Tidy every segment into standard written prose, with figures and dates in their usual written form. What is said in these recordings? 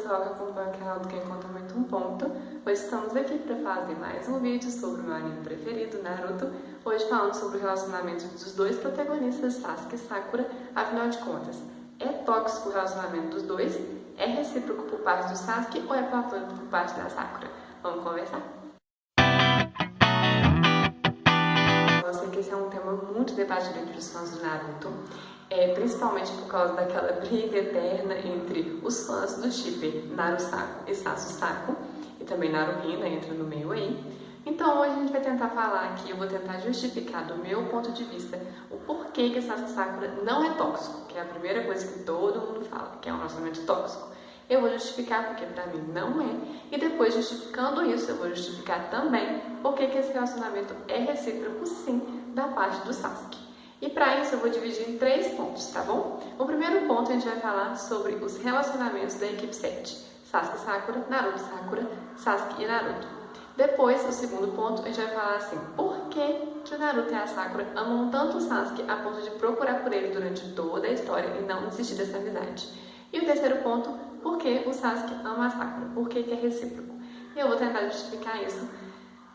pessoal que acompanha o canal do Quem Conta Muito Um Ponto. Hoje estamos aqui para fazer mais um vídeo sobre o meu anime preferido, Naruto. Hoje falando sobre o relacionamento dos dois protagonistas, Sasuke e Sakura. Afinal de contas, é tóxico o relacionamento dos dois? É recíproco por parte do Sasuke ou é platônico por parte da Sakura? Vamos conversar? Eu sei que esse é um tema muito debatido entre os fãs do Naruto. Principalmente por causa daquela briga eterna entre os fãs do shipper Naru-Saku e Sasu-Saku, e também Naruhina entra no meio aí. Então hoje a gente vai tentar falar aqui, eu vou tentar justificar do meu ponto de vista o porquê que Sasuke-Sakura não é tóxico, que é a primeira coisa que todo mundo fala, que é um relacionamento tóxico. Eu vou justificar porque pra mim não é, e depois justificando isso eu vou justificar também porque que esse relacionamento é recíproco sim da parte do Sasuke. E para isso eu vou dividir em 3 pontos, tá bom? O primeiro ponto a gente vai falar sobre os relacionamentos da equipe 7. Sasuke e Sakura, Naruto e Sakura, Sasuke e Naruto. Depois, o segundo ponto, a gente vai falar assim, por que o Naruto e a Sakura amam tanto o Sasuke a ponto de procurar por ele durante toda a história e não desistir dessa amizade. E o terceiro ponto, por que o Sasuke ama a Sakura, por que é recíproco. E eu vou tentar justificar isso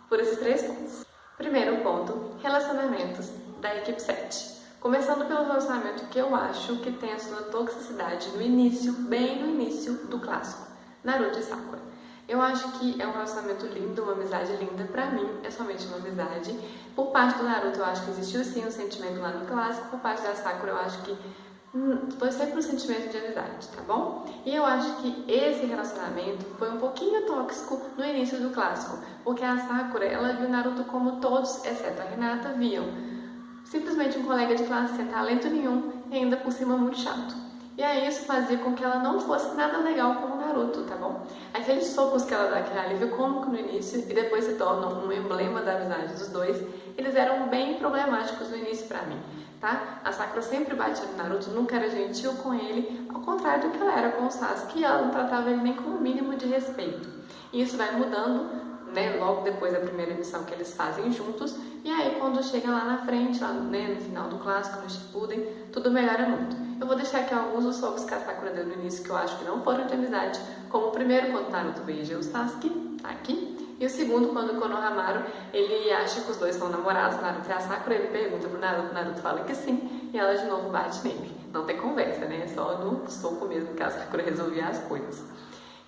por esses 3 pontos. Primeiro ponto, relacionamentos da equipe 7. Começando pelo relacionamento que eu acho que tem a sua toxicidade no início, bem no início do clássico, Naruto e Sakura. Eu acho que é um relacionamento lindo, uma amizade linda, pra mim é somente uma amizade. Por parte do Naruto eu acho que existiu sim um sentimento lá no clássico, por parte da Sakura eu acho que foi sempre um sentimento de amizade, tá bom? E eu acho que esse relacionamento foi um pouquinho tóxico no início do clássico, porque a Sakura, ela viu Naruto como todos, exceto a Hinata, viam. Simplesmente um colega de classe sem talento nenhum e ainda por cima muito chato. E aí isso fazia com que ela não fosse nada legal como Naruto, tá bom? Aqueles socos que ela dá, aquele alívio cômico no início e depois se tornam um emblema da amizade dos dois, eles eram bem problemáticos no início pra mim, tá? A Sakura sempre batia no Naruto, nunca era gentil com ele, ao contrário do que ela era com o Sasuke, e ela não tratava ele nem com o mínimo de respeito. E isso vai mudando, né, logo depois da primeira missão que eles fazem juntos, e aí quando chega lá na frente, lá, né, no final do clássico, no Shippuden, tudo melhora muito. Eu vou deixar aqui alguns dos socos que a Sakura deu no início que eu acho que não foram de amizade, como o primeiro quando Naruto beija o Sasuke, tá aqui, e o segundo quando o Konohamaru, ele acha que os dois são namorados, Naruto e a Sakura, ele pergunta pro Naruto, o Naruto fala que sim, e ela de novo bate nele. Não tem conversa, né, é só no soco mesmo que a Sakura resolvia as coisas.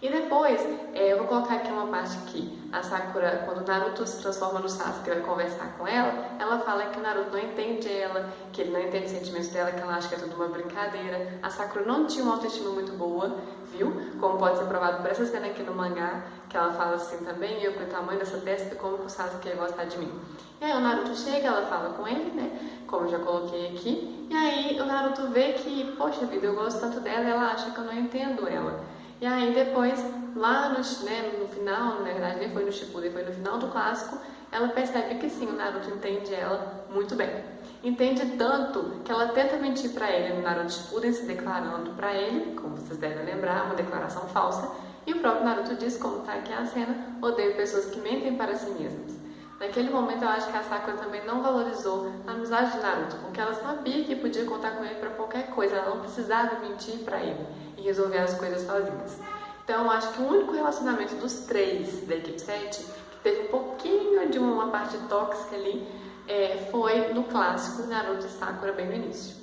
E depois, eu vou colocar aqui uma parte que a Sakura, quando o Naruto se transforma no Sasuke e vai conversar com ela fala que o Naruto não entende ela, que ele não entende os sentimentos dela, que ela acha que é tudo uma brincadeira. A Sakura não tinha uma autoestima muito boa, viu? Como pode ser provado por essa cena aqui no mangá, que ela fala assim também, eu com o tamanho dessa testa, como que o Sasuke ia gostar de mim? E aí o Naruto chega, ela fala com ele, né? Como eu já coloquei aqui, e aí o Naruto vê que, poxa vida, eu gosto tanto dela e ela acha que eu não entendo ela. E aí depois, lá no final, na verdade nem foi no Shippuden, foi no final do clássico, ela percebe que sim, o Naruto entende ela muito bem. Entende tanto que ela tenta mentir pra ele no Naruto Shippuden, se declarando pra ele, como vocês devem lembrar, uma declaração falsa, e o próprio Naruto diz, como tá aqui a cena, odeio pessoas que mentem para si mesmas. Naquele momento eu acho que a Sakura também não valorizou a amizade de Naruto, porque ela sabia que podia contar com ele para qualquer coisa, ela não precisava mentir para ele e resolver as coisas sozinhas. Então eu acho que o único relacionamento dos 3 da equipe 7, que teve um pouquinho de uma parte tóxica ali, foi no clássico Naruto e Sakura bem no início.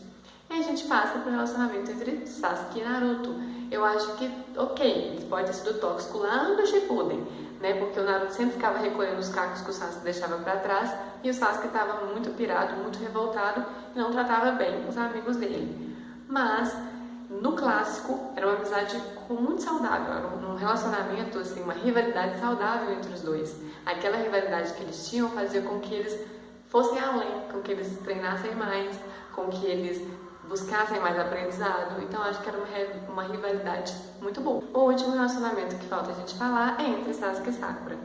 E a gente passa para o relacionamento entre Sasuke e Naruto. Eu acho que, ok, pode ter sido tóxico lá no Shippuden, né? Porque o Naruto sempre ficava recolhendo os cacos que o Sasuke deixava para trás e o Sasuke estava muito pirado, muito revoltado e não tratava bem os amigos dele. Mas no clássico era uma amizade muito saudável, era um relacionamento, assim, uma rivalidade saudável entre os dois. Aquela rivalidade que eles tinham fazia com que eles fossem além, com que eles treinassem mais, com que eles buscassem mais aprendizado, então acho que era uma rivalidade muito boa. O último relacionamento que falta a gente falar é entre Sasuke e Sakura.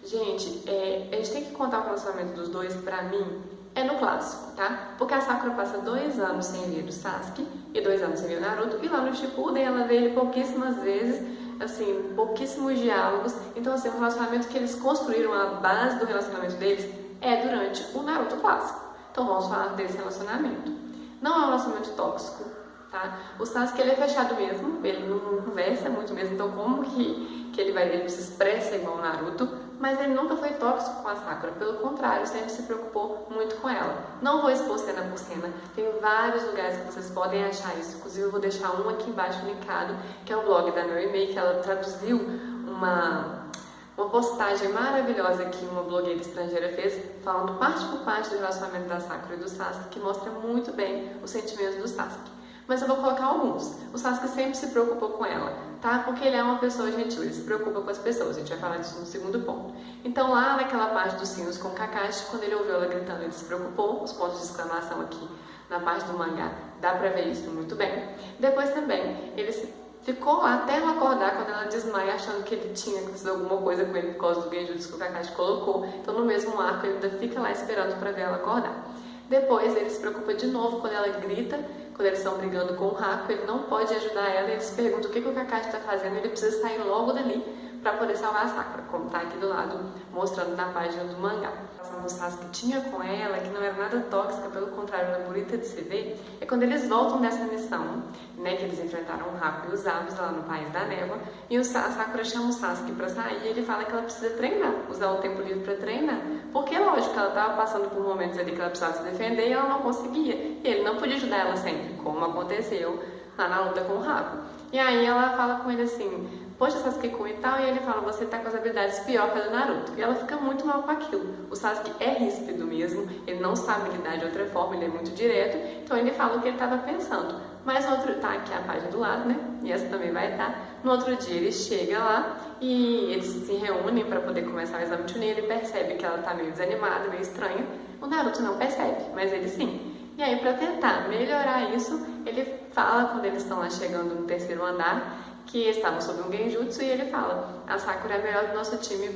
Gente, a gente tem que contar o relacionamento dos dois, pra mim, é no clássico, tá? Porque a Sakura passa 2 anos sem ver o Sasuke e 2 anos sem ver o Naruto, e lá no Shippuden ela vê ele pouquíssimas vezes, assim, pouquíssimos diálogos, então assim, o relacionamento que eles construíram, a base do relacionamento deles, é durante o Naruto clássico. Então vamos falar desse relacionamento. Não é um relacionamento tóxico, tá? O Sasuke, ele é fechado mesmo, ele não conversa muito mesmo, então como que ele se expressa igual o Naruto, mas ele nunca foi tóxico com a Sakura, pelo contrário, sempre se preocupou muito com ela. Não vou expor cena por cena, tem vários lugares que vocês podem achar isso, inclusive eu vou deixar um aqui embaixo linkado, que é o blog da Mary May, que ela traduziu uma postagem maravilhosa que uma blogueira estrangeira fez, falando parte por parte do relacionamento da Sakura e do Sasuke, que mostra muito bem os sentimentos do Sasuke. Mas eu vou colocar alguns. O Sasuke sempre se preocupou com ela, tá? Porque ele é uma pessoa gentil, ele se preocupa com as pessoas. A gente vai falar disso no segundo ponto. Então, lá naquela parte dos sinos com Kakashi, quando ele ouviu ela gritando, ele se preocupou. Os pontos de exclamação aqui na parte do mangá, dá pra ver isso muito bem. Depois também, ele ficou lá até ela acordar, quando ela desmaia, achando que ele tinha acontecido alguma coisa com ele por causa do genjutsu que o Kakashi colocou. Então, no mesmo arco, ele ainda fica lá esperando pra ver ela acordar. Depois, ele se preocupa de novo quando ela grita, quando eles estão brigando com o Haku, ele não pode ajudar ela, ele se pergunta o que o Kakashi está fazendo, ele precisa sair logo dali para poder salvar a Sakura, como está aqui do lado, mostrando na página do mangá. A relação que o Sasuke tinha com ela, que não era nada tóxica, pelo contrário, era bonita de se ver, é quando eles voltam dessa missão, né, que eles enfrentaram o Haku e os Aves lá no País da Névoa, e a Sakura chama o Sasuke para sair e ele fala que ela precisa treinar, usar o tempo livre para treinar, porque lógico, ela estava passando por momentos ali que ela precisava se defender e ela não conseguia, e ele não podia ajudar ela sempre, como aconteceu lá na luta com o Haku. E aí ela fala com ele assim, poxa, Sasuke-kun e tal, e ele fala, você tá com as habilidades pior que a do Naruto. E ela fica muito mal com aquilo. O Sasuke é ríspido mesmo, ele não sabe lidar de outra forma, ele é muito direto, então ele fala o que ele estava pensando. Mas no outro, tá aqui a página do lado, né? E essa também vai estar. No outro dia ele chega lá e eles se reúnem para poder começar o exame Chunin, ele percebe que ela tá meio desanimada, meio estranha. O Naruto não percebe, mas ele sim. E aí, para tentar melhorar isso, ele fala, quando eles estão lá chegando no terceiro andar, que eles estavam sob um genjutsu, e ele fala, a Sakura é a melhor do nosso time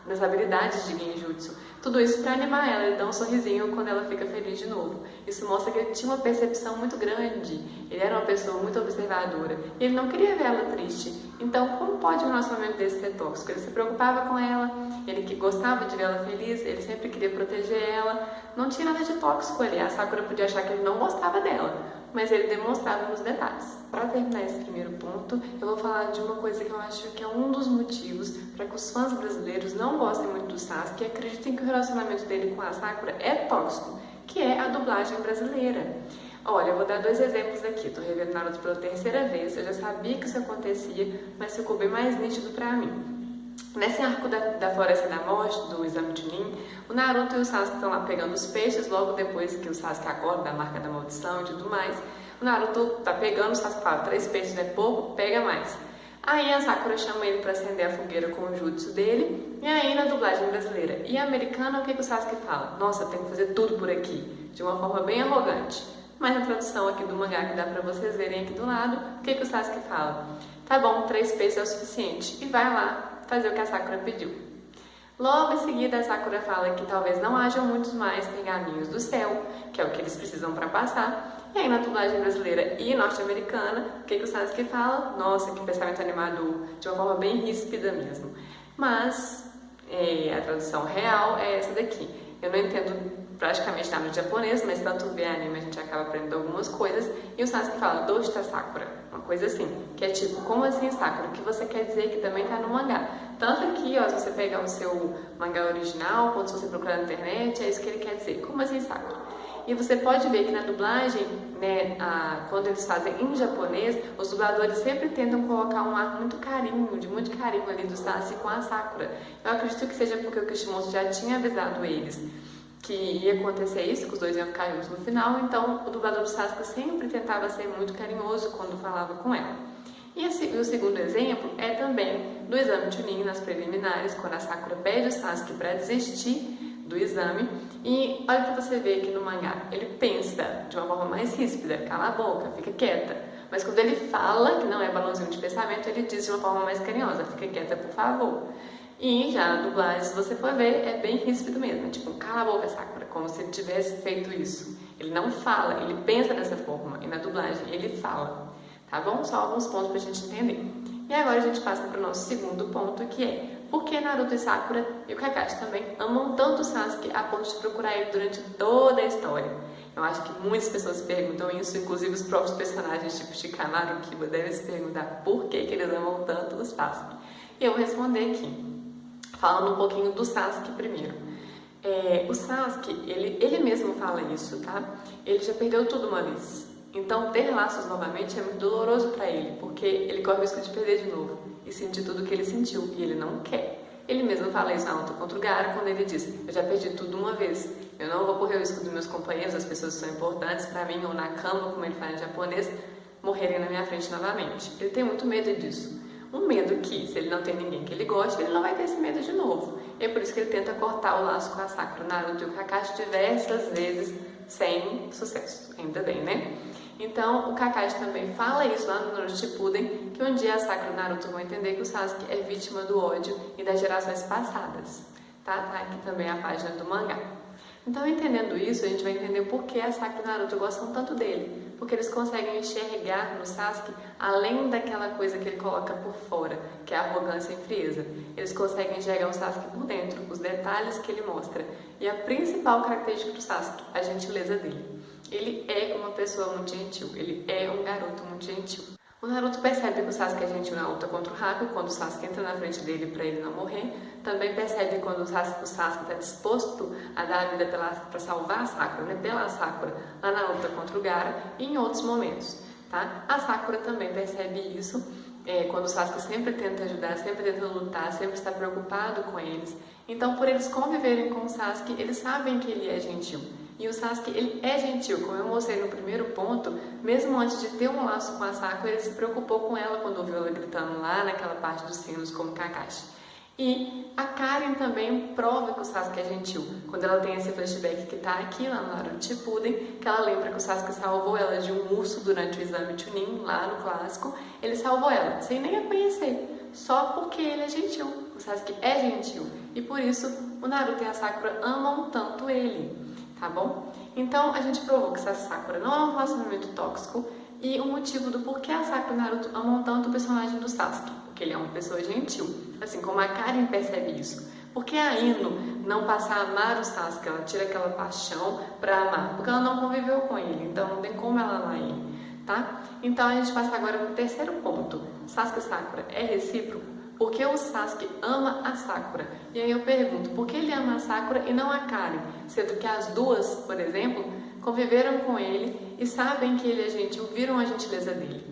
nas habilidades de genjutsu. Tudo isso para animar ela, ele dá um sorrisinho quando ela fica feliz de novo. Isso mostra que ele tinha uma percepção muito grande, ele era uma pessoa muito observadora, e ele não queria ver ela triste. Então, como pode um relacionamento desse ser tóxico? Ele se preocupava com ela, ele que gostava de ver ela feliz, ele sempre queria proteger ela, não tinha nada de tóxico ali. A Sakura podia achar que ele não gostava dela, mas ele demonstrava nos detalhes. Para terminar esse primeiro ponto, eu vou falar de uma coisa que eu acho que é um dos motivos para que os fãs brasileiros não gostem muito do Sasuke e acreditem que o relacionamento dele com a Sakura é tóxico, que é a dublagem brasileira. Olha, eu vou dar dois exemplos aqui. Tô revendo Naruto pela terceira vez, eu já sabia que isso acontecia, mas ficou bem mais nítido pra mim. Nesse arco da Floresta da Morte, do exame Chunin, o Naruto e o Sasuke estão lá pegando os peixes, logo depois que o Sasuke acorda da marca da maldição e tudo mais. O Naruto tá pegando, o Sasuke fala, 3 peixes é pouco, pega mais. Aí a Sakura chama ele pra acender a fogueira com o jutsu dele, e aí na dublagem brasileira e americana, o que o Sasuke fala? Nossa, tem que fazer tudo por aqui, de uma forma bem arrogante. Mas na tradução aqui do mangá, que dá pra vocês verem aqui do lado, o que o Sasuke fala? Tá bom, 3 peixes é o suficiente, e vai lá fazer o que a Sakura pediu. Logo em seguida, a Sakura fala que talvez não hajam muitos mais pergaminhos do céu, que é o que eles precisam para passar. E aí, na dublagem brasileira e norte-americana, o que o Sasuke fala? Nossa, que pensamento animador, de uma forma bem ríspida mesmo. Mas a tradução real é essa daqui. Eu não entendo praticamente nada de japonês, mas tanto ver anime a gente acaba aprendendo algumas coisas. E o Sasuke fala, Doshita Sakura, uma coisa assim, que é tipo, como assim Sakura? O que você quer dizer que também tá no mangá? Tanto aqui, ó, se você pegar o seu mangá original, quando você procurar na internet, é isso que ele quer dizer, como assim Sakura? E você pode ver que na dublagem, né, quando eles fazem em japonês, os dubladores sempre tentam colocar um ar de muito carinho ali do Sasuke com a Sakura. Eu acredito que seja porque o Kishimoto já tinha avisado eles que ia acontecer isso, que os dois iam ficar juntos no final, então o dublador do Sasuke sempre tentava ser muito carinhoso quando falava com ela. E o segundo exemplo é também do exame Chunin nas preliminares, quando a Sakura pede o Sasuke para desistir do exame, e olha pra você ver aqui no mangá, ele pensa de uma forma mais ríspida, cala a boca, fica quieta, mas quando ele fala, que não é balãozinho de pensamento, ele diz de uma forma mais carinhosa, fica quieta por favor. E já na dublagem, se você for ver, é bem ríspido mesmo, tipo, cala a boca, Sakura, como se ele tivesse feito isso. Ele não fala, ele pensa dessa forma, e na dublagem ele fala, tá bom? Só alguns pontos pra gente entender. E agora a gente passa para o nosso segundo ponto, que é por que Naruto e Sakura e o Kakashi também amam tanto o Sasuke a ponto de procurar ele durante toda a história. Eu acho que muitas pessoas perguntam isso, inclusive os próprios personagens tipo Shikamaru e Kiba devem se perguntar por que eles amam tanto o Sasuke. E eu vou responder aqui, falando um pouquinho do Sasuke primeiro. O Sasuke, ele mesmo fala isso, tá? Ele já perdeu tudo uma vez. Então ter laços novamente é muito doloroso pra ele, porque ele corre o risco de perder de novo e sentir tudo o que ele sentiu, e ele não quer. Ele mesmo fala isso na luta contra o Gaara, quando ele diz: eu já perdi tudo uma vez, eu não vou correr o risco dos meus companheiros, as pessoas que são importantes pra mim, ou na cama, como ele fala em japonês, morrerem na minha frente novamente. Ele tem muito medo disso. Um medo que, se ele não tem ninguém que ele goste, ele não vai ter esse medo de novo. E é por isso que ele tenta cortar o laço com a Sakura, o Naruto e o Kakashi diversas vezes, sem sucesso. Ainda bem, né? Então, o Kakashi também fala isso lá no Naruto Shippuden, que um dia a Sakura e o Naruto vão entender que o Sasuke é vítima do ódio e das gerações passadas. Tá aqui também a página do mangá. Então, entendendo isso, a gente vai entender por que a Sakura e o Naruto gostam tanto dele. Porque eles conseguem enxergar no Sasuke além daquela coisa que ele coloca por fora, que é a arrogância e frieza. Eles conseguem enxergar o Sasuke por dentro, os detalhes que ele mostra. E a principal característica do Sasuke, a gentileza dele. Ele é uma pessoa muito gentil, ele é um garoto muito gentil. O Naruto percebe que o Sasuke é gentil na luta contra o Haku, quando o Sasuke entra na frente dele para ele não morrer. Também percebe quando o Sasuke está disposto a dar a vida para salvar a Sakura, né, pela Sakura, lá na luta contra o Gaara e em outros momentos. Tá? A Sakura também percebe isso, quando o Sasuke sempre tenta ajudar, sempre tenta lutar, sempre está preocupado com eles. Então, por eles conviverem com o Sasuke, eles sabem que ele é gentil. E o Sasuke, ele é gentil, como eu mostrei no primeiro ponto, mesmo antes de ter um laço com a Sakura, ele se preocupou com ela quando ouviu ela gritando lá naquela parte dos sinos como Kakashi. E a Karen também prova que o Sasuke é gentil, quando ela tem esse flashback que tá aqui lá no Naruto Shippuden, que ela lembra que o Sasuke salvou ela de um urso durante o exame Chunin, lá no clássico. Ele salvou ela, sem nem a conhecer, só porque ele é gentil. O Sasuke é gentil, e por isso o Naruto e a Sakura amam tanto ele. Tá bom? Então, a gente provou que essa Sakura não é um relacionamento tóxico e o motivo do porquê a Sakura e o Naruto amam tanto o personagem do Sasuke, porque ele é uma pessoa gentil, assim como a Karen percebe isso. Porque a Ino não passa a amar o Sasuke, ela tira aquela paixão pra amar, porque ela não conviveu com ele, então não tem como ela amar ele, tá? Então, a gente passa agora pro terceiro ponto. Sasuke e Sakura é recíproco? Porque o Sasuke ama a Sakura. E aí eu pergunto, por que ele ama a Sakura e não a Karen? Sendo que as duas, por exemplo, conviveram com ele e sabem que ele é gentil, viram a gentileza dele.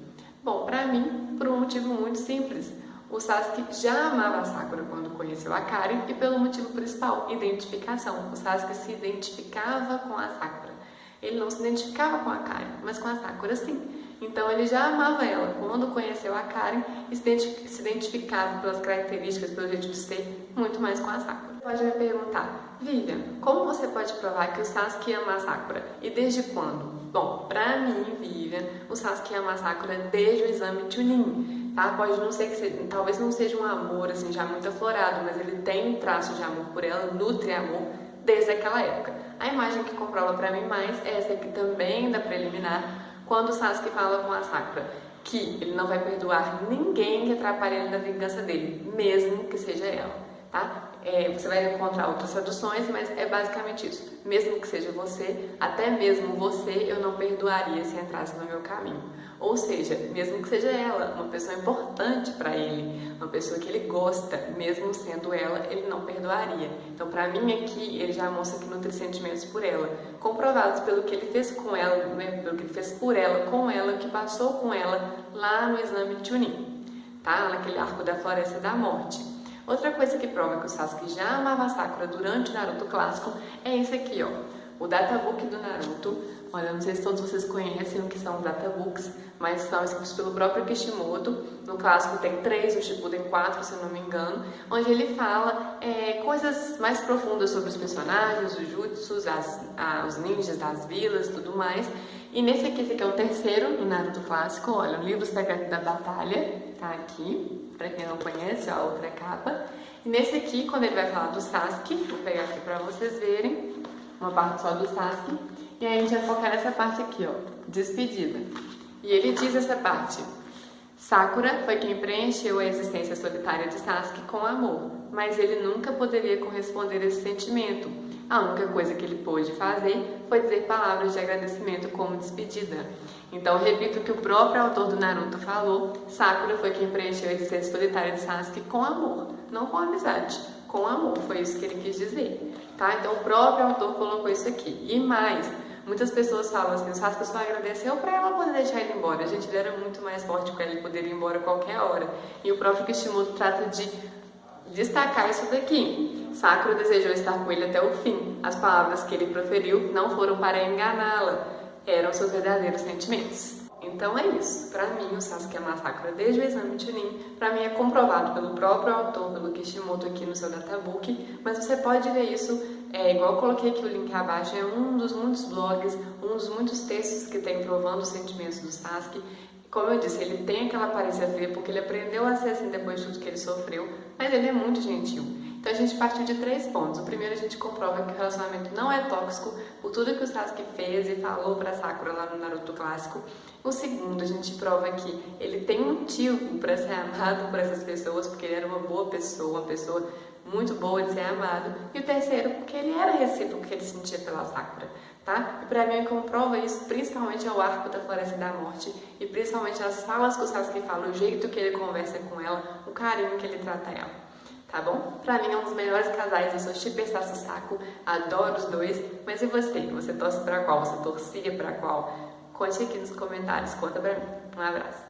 Bom, pra mim, por um motivo muito simples. O Sasuke já amava a Sakura quando conheceu a Karen e pelo motivo principal, identificação. O Sasuke se identificava com a Sakura. Ele não se identificava com a Karen, mas com a Sakura sim. Então ele já amava ela quando conheceu a Karen e se identificava pelas características, pelo jeito de ser, muito mais com a Sakura. Você pode me perguntar, Vivian, como você pode provar que o Sasuke ama a Sakura e desde quando? Bom, pra mim, Vivian, o Sasuke ama a Sakura desde o exame Chunin, tá? Pode não ser que seja, talvez não seja um amor assim já muito aflorado, mas ele tem um traço de amor por ela, nutre amor desde aquela época. A imagem que comprova pra mim mais é essa aqui também da preliminar, quando o Sasuke fala com a Sakura que ele não vai perdoar ninguém que atrapalhe ele na vingança dele, mesmo que seja ela, tá? Você vai encontrar outras traduções, mas é basicamente isso. Mesmo que seja você, até mesmo você, eu não perdoaria se entrasse no meu caminho. Ou seja, mesmo que seja ela, uma pessoa importante para ele, uma pessoa que ele gosta, mesmo sendo ela, ele não perdoaria. Então, para mim aqui, ele já mostra que nutre sentimentos por ela, comprovados pelo que ele fez com ela, né, pelo que ele fez por ela, com ela, que passou com ela lá no exame Chunin, tá? Naquele arco da Floresta da Morte. Outra coisa que prova que o Sasuke já amava a Sakura durante o Naruto clássico é esse aqui, ó. O databook do Naruto. Olha, não sei se todos vocês conhecem o que são databooks, mas são escritos pelo próprio Kishimoto. No clássico tem 3, no Shippuden 4, se eu não me engano, onde ele fala coisas mais profundas sobre os personagens, os jutsus, os ninjas das vilas e tudo mais. E nesse aqui, esse aqui é o terceiro do Naruto clássico, olha, o livro secreto da batalha, tá aqui, pra quem não conhece, ó, a outra capa. E nesse aqui, quando ele vai falar do Sasuke, vou pegar aqui pra vocês verem, uma parte só do Sasuke, e aí a gente vai focar nessa parte aqui, ó, despedida. E ele diz essa parte: Sakura foi quem preencheu a existência solitária de Sasuke com amor, mas ele nunca poderia corresponder a esse sentimento. A única coisa que ele pôde fazer foi dizer palavras de agradecimento como despedida. Então, repito o que o próprio autor do Naruto falou: Sakura foi quem preencheu a existência solitária de Sasuke com amor, não com amizade, com amor, foi isso que ele quis dizer, tá? Então, o próprio autor colocou isso aqui. E mais, muitas pessoas falam assim, o Sasuke só agradeceu para ela poder deixar ele embora. Gente, ele era muito mais forte que ela, ele poderia ir embora a qualquer hora. E o próprio Kishimoto trata de destacar isso daqui. Sakura desejou estar com ele até o fim. As palavras que ele proferiu não foram para enganá-la, eram seus verdadeiros sentimentos. Então é isso. Pra mim, o Sasuke ama a Sakura desde o exame de Chunin. Pra mim é comprovado pelo próprio autor, pelo Kishimoto aqui no seu databook. Mas você pode ver isso, igual eu coloquei aqui o link abaixo, é um dos muitos blogs, um dos muitos textos que tem provando os sentimentos do Sasuke. Como eu disse, ele tem aquela aparência fria porque ele aprendeu a ser assim depois de tudo que ele sofreu, mas ele é muito gentil. Então a gente partiu de 3 pontos. O primeiro, a gente comprova que o relacionamento não é tóxico por tudo que o Sasuke fez e falou pra Sakura lá no Naruto clássico. O segundo, a gente prova que ele tem motivo para ser amado por essas pessoas, porque ele era uma boa pessoa, uma pessoa muito boa de ser amado. E o terceiro, porque ele era recíproco que ele sentia pela Sakura, tá? E pra mim, comprova isso, principalmente é o arco da Floresta da Morte, e principalmente as falas que o Sasuke fala, o jeito que ele conversa com ela, o carinho que ele trata ela. Tá bom? Pra mim é um dos melhores casais, eu sou shipper Sasusaku, adoro os dois, mas e você? Você torce pra qual? Você torcia pra qual? Conte aqui nos comentários, conta pra mim. Um abraço.